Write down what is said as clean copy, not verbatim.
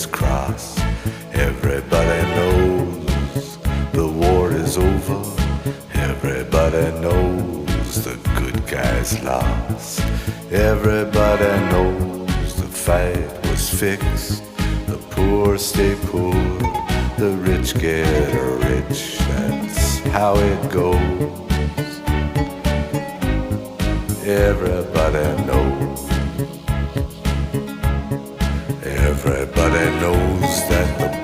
fingers crossed. Everybody knows the war is over. Everybody knows the good guys lost. Everybody knows the fight was fixed. The poor stay poor, the rich get rich. That's how it goes. Everybody knows. Everybody knows that the